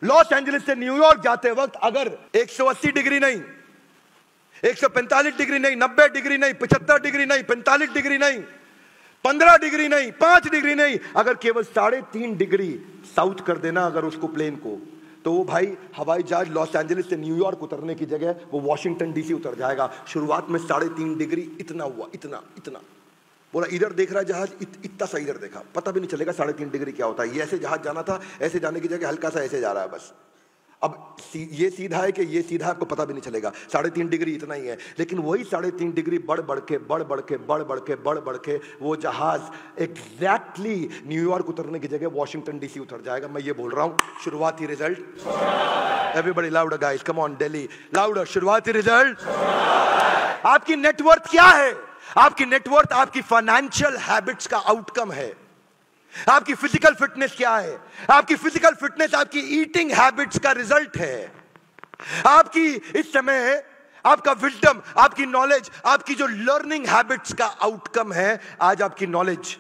Los Angeles से New York जाते वक्त अगर 180 डिग्री नहीं, 145 डिग्री नहीं, 90 डिग्री नहीं, 75 डिग्री नहीं, 45 डिग्री नहीं, 15 डिग्री नहीं, 5 डिग्री नहीं, अगर केवल 3.5 डिग्री साउथ कर देना अगर उसको प्लेन को, तो वो भाई हवाई जहाज लॉस एंजलिस से न्यूयॉर्क उतरने की जगह वो वॉशिंगटन डीसी उतर जाएगा। शुरुआत में 3.5 डिग्री इतना हुआ, इतना इतना बोला, इधर देख रहा है जहाज, इतना सा इधर देखा, पता भी नहीं चलेगा 3.5 डिग्री क्या होता है। ये ऐसे जहाज जाना था, ऐसे जाने की जगह हल्का सा ऐसे जा रहा है बस। अब ये सीधा है कि ये सीधा, आपको पता भी नहीं चलेगा, 3.5 डिग्री इतना ही है। लेकिन वही 3.5 डिग्री बढ़ बढ़ के वो जहाज एग्जैक्टली न्यूयॉर्क उतरने की जगह वॉशिंगटन डीसी उतर जाएगा। मैं ये बोल रहा हूं, शुरुआती result, everybody louder guys, come on Delhi, louder, शुरुआती रिजल्ट। आपकी नेटवर्थ क्या है? आपकी नेटवर्थ आपकी फाइनेंशियल हैबिट्स का आउटकम है। आपकी फिजिकल फिटनेस क्या है? आपकी फिजिकल फिटनेस आपकी ईटिंग हैबिट्स का रिजल्ट है। आपकी इस समय आपका विजडम, आपकी नॉलेज, आपकी जो लर्निंग हैबिट्स का आउटकम है। आज आपकी नॉलेज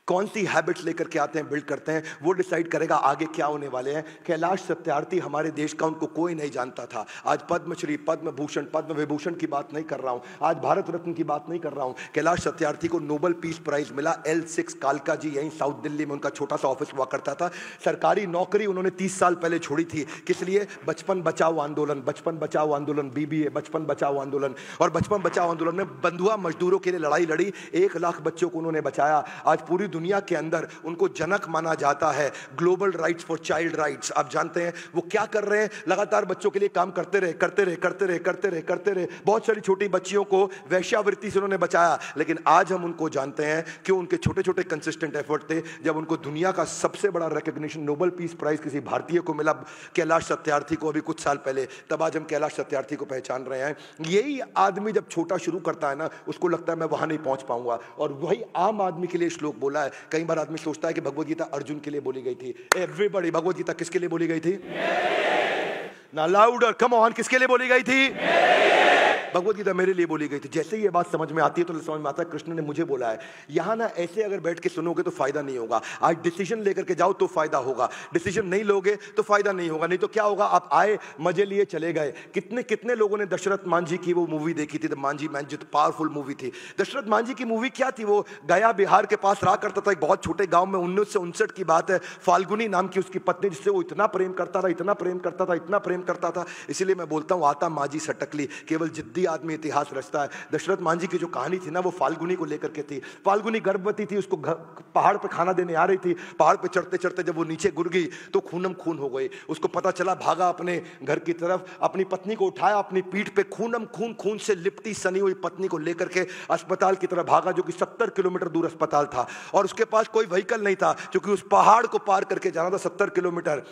कौन सी हैबिट्स लेकर के आते हैं, बिल्ड करते हैं, वो डिसाइड करेगा आगे क्या होने वाले हैं। कैलाश सत्यार्थी हमारे देश का, उनको कोई नहीं जानता था। आज पद्मश्री, पद्म भूषण, पद्म विभूषण की बात नहीं कर रहा हूं, आज भारत रत्न की बात नहीं कर रहा हूं। कैलाश सत्यार्थी को नोबेल पीस प्राइज मिला। L6 कालका जी, यहीं साउथ दिल्ली में उनका छोटा सा ऑफिस हुआ करता था। सरकारी नौकरी उन्होंने 30 साल पहले छोड़ी थी। किस लिए? बचपन बचाओ आंदोलन, बचपन बचाओ आंदोलन, BBA, बचपन बचाओ आंदोलन। और बचपन बचाओ आंदोलन में बंधुआ मजदूरों के लिए लड़ाई लड़ी, 1 लाख बच्चों को उन्होंने बचाया। आज पूरी दुनिया के अंदर उनको जनक माना जाता है। Global rights for child rights. आप जानते हैं वो क्या कर रहे हैं? लगातार बच्चों के लिए काम करते रहे। बहुत सारी छोटी बच्चियों को वैश्यावृत्ति से उन्होंने बचाया। लेकिन आज हम उनको जानते हैं कि उनके छोटे छोटे कंसिस्टेंट एफर्ट थे। जब उनको दुनिया का सबसे बड़ा रिकॉग्निशन, नोबेल पीस प्राइज किसी भारतीय को मिला, कैलाश सत्यार्थी को, अभी कुछ साल पहले, तब आज हम कैलाश सत्यार्थी को पहचान रहे हैं। यही आदमी जब छोटा शुरू करता है ना, उसको लगता है मैं वहां नहीं पहुंच पाऊंगा। और वही आम आदमी के लिए श्लोक बोला है। कई बार आदमी सोचता है कि भगवद गीता अर्जुन के लिए बोली गई थी। एवरीबॉडी, भगवद गीता किसके लिए बोली गई थी? ना लाउडर, कम ऑन, किसके लिए बोली गई थी? भगवद गीता मेरे लिए बोली गई थी। जैसे ही ये बात समझ में आती है तो समझ में आता है कृष्ण ने मुझे बोला है। यहां ना ऐसे अगर बैठ के सुनोगे तो फायदा नहीं होगा। आज डिसीजन लेकर के जाओ तो फायदा होगा, डिसीजन नहीं लोगे तो फायदा नहीं होगा। नहीं तो क्या होगा? आप आए, मजे लिए, चले गए। कितने कितने लोगों ने दशरथ मांझी की वो मूवी देखी थी, द मांझी मैन, जो पावरफुल मूवी थी। दशरथ मांझी की मूवी क्या थी? वो गया बिहार के पास रहा करता था, एक बहुत छोटे गांव में। 1959 की बात है। फाल्गुनी नाम की उसकी पत्नी, जिससे वो इतना प्रेम करता था, इतना प्रेम करता था, इतना प्रेम करता था। इसीलिए मैं बोलता हूं, आता मांझी सटकली, केवल जिद्दी आदमी इतिहास रचता है। दशरथ मांझी की जो कहानी थी ना, वो फाल्गुनी को लेकर के थी। फाल्गुनी गर्भवती थी, उसको पहाड़ पे खाना देने आ रही थी। पहाड़ पे चढ़ते चढ़ते जब वो नीचे गिर गई तो खूनम खून हो गई। उसको पता चला, भागा अपने घर की तरफ, अपनी पत्नी को उठाया, अपनी पीठ पे खूनम खून, खून से लिपटी सनी हुई पत्नी को लेकर के अस्पताल की तरफ भागा, जो कि 70 किलोमीटर दूर अस्पताल था। और उसके पास कोई व्हीकल नहीं था, क्योंकि उस पहाड़ को पार करके जाना था 70 किलोमीटर।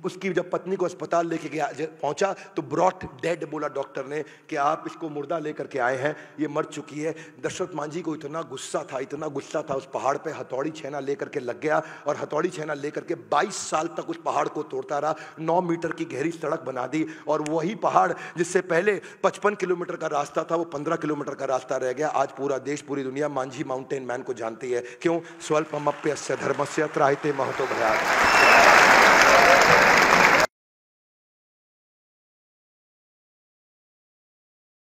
उसकी जब पत्नी को अस्पताल लेके गया, पहुंचा तो ब्रॉट डेड बोला डॉक्टर ने कि आप इसको मुर्दा लेकर के आए हैं, ये मर चुकी है। दशरथ मांझी को इतना गुस्सा था, इतना गुस्सा था, उस पहाड़ पे हथौड़ी छेना लेकर के लग गया। और हथौड़ी छेना लेकर के 22 साल तक उस पहाड़ को तोड़ता रहा। 9 मीटर की गहरी सड़क बना दी। और वही पहाड़ जिससे पहले 55 किलोमीटर का रास्ता था, वो 15 किलोमीटर का रास्ता रह गया। आज पूरा देश, पूरी दुनिया मांझी माउंटेन मैन को जानती है। क्यों? स्वल्पमप्यस्य धर्मस्य त्रायते महतो भयात्।